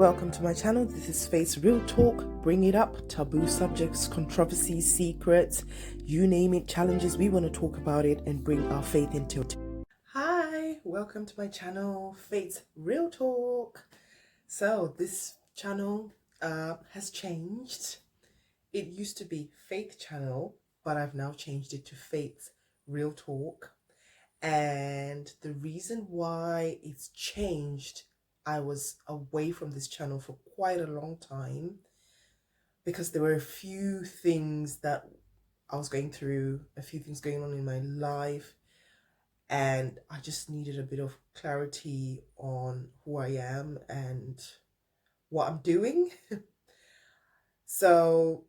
Welcome to my channel. This is Faith's Real Talk. Bring it up. Taboo subjects, controversies, secrets, you name it, challenges. We want to talk about it and bring our faith into it. Hi, welcome to my channel, Faith's Real Talk. So this channel has changed. It used to be Faith Channel, but I've now changed it to Faith's Real Talk. And the reason why it's changed, I was away from this channel for quite a long time because there were a few things that I was going through, a few things going on in my life, and I just needed a bit of clarity on who I am and what I'm doing. So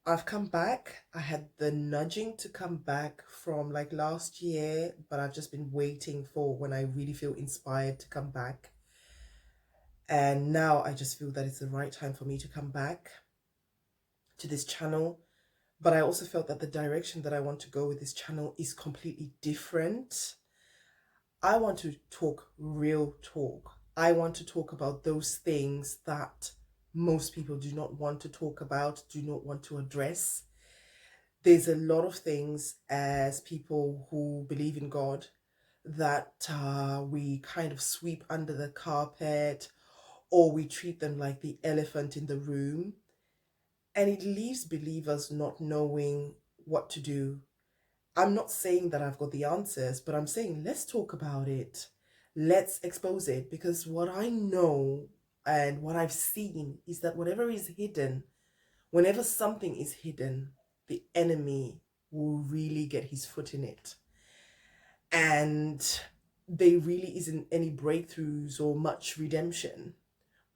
I've come back. I had the nudging to come back from like last year, but I've just been waiting for when I really feel inspired to come back. And now I just feel that it's the right time for me to come back to this channel. But I also felt that the direction that I want to go with this channel is completely different. I want to talk real talk. I want to talk about those things that most people do not want to talk about, do not want to address. There's a lot of things as people who believe in God that we kind of sweep under the carpet, or we treat them like the elephant in the room. And it leaves believers not knowing what to do. I'm not saying that I've got the answers, but I'm saying let's talk about it. Let's expose it, because what I know and what I've seen is that whatever is hidden, whenever something is hidden, the enemy will really get his foot in it. And there really isn't any breakthroughs or much redemption.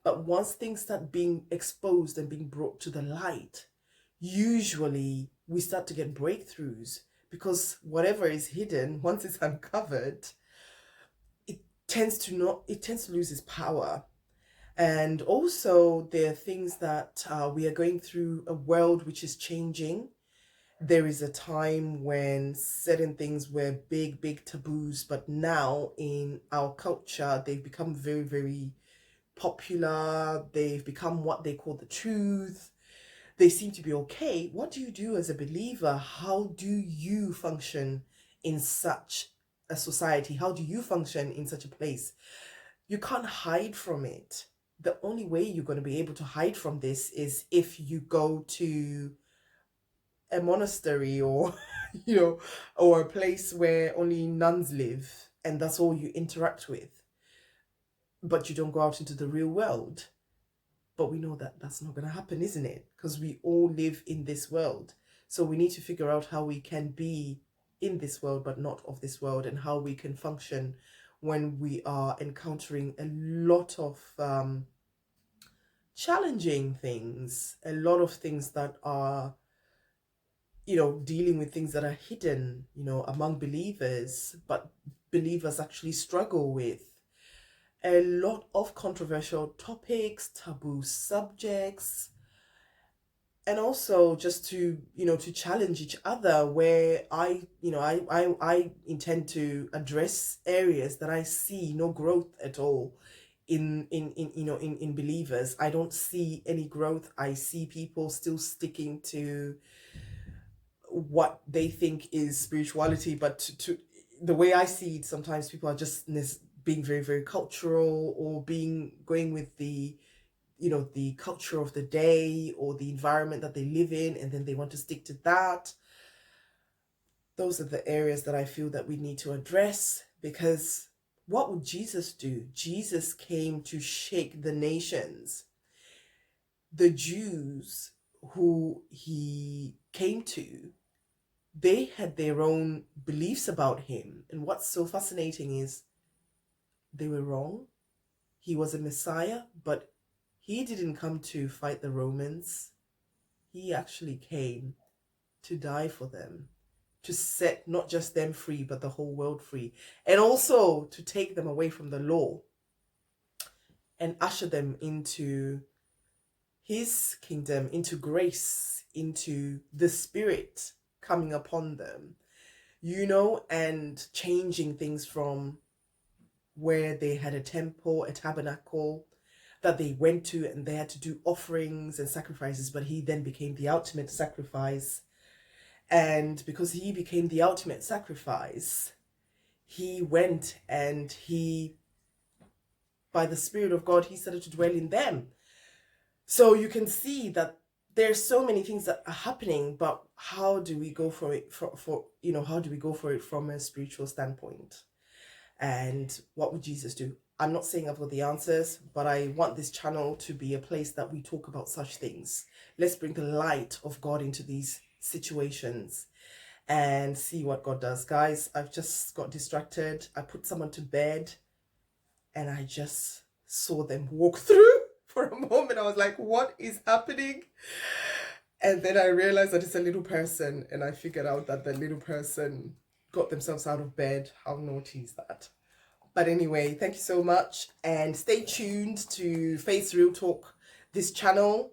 But once things start being exposed and being brought to the light, usually we start to get breakthroughs, because whatever is hidden, once it's uncovered, it tends to lose its power. And also there are things that we are going through a world which is changing. There is a time when certain things were big taboos, but now in our culture, they've become very, very popular. They've become what they call the truth. They seem to be okay. What do you do as a believer? How do you function in such a society? How do you function in such a place? You can't hide from it. The only way you're going to be able to hide from this is if you go to a monastery or or a place where only nuns live and that's all you interact with, but you don't go out into the real world. But we know that that's not going to happen, isn't it? Because we all live in this world. So we need to figure out how we can be in this world but not of this world, and how we can function when we are encountering a lot of challenging things, a lot of things that are dealing with things that are hidden among believers, but believers actually struggle with. A lot of controversial topics, taboo subjects, and also just to to challenge each other, where I intend to address areas that I see no growth at all in believers. I don't see any growth. I see people still sticking to what they think is spirituality, but to the way I see it, sometimes people are just being very, very cultural, or going with the the culture of the day or the environment that they live in, and then they want to stick to that. Those are the areas that I feel that we need to address, because what would Jesus do? Jesus came to shake the nations. The Jews who he came to, they had their own beliefs about him. And what's so fascinating is they were wrong. He was a Messiah, but he didn't come to fight the Romans. He actually came to die for them, to set not just them free, but the whole world free, and also to take them away from the law and usher them into his kingdom, into grace, into the Spirit coming upon them, and changing things from where they had a temple, a tabernacle, that they went to, and they had to do offerings and sacrifices, but he then became the ultimate sacrifice. And because he became the ultimate sacrifice, he went and he, by the Spirit of God, he started to dwell in them. So you can see that there's so many things that are happening, but how do we go for it how do we go for it from a spiritual standpoint? And what would Jesus do? I'm not saying I've got the answers, but I want this channel to be a place that we talk about such things. Let's bring the light of God into these situations and see what God does. Guys, I've just got distracted. I put someone to bed and I just saw them walk through. For a moment, I was like, what is happening? And then I realized that it's a little person, and I figured out that the little person got themselves out of bed. How naughty is that? But anyway, thank you so much, and stay tuned to Face Real Talk, this channel,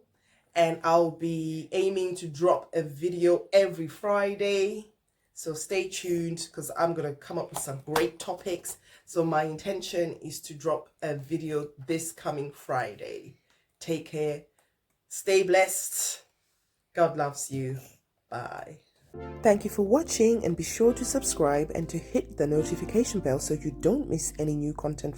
and I'll be aiming to drop a video every Friday. So stay tuned, because I'm going to come up with some great topics. So my intention is to drop a video this coming Friday. Take care. Stay blessed. God loves you. Bye. Thank you for watching, and be sure to subscribe and to hit the notification bell so you don't miss any new content.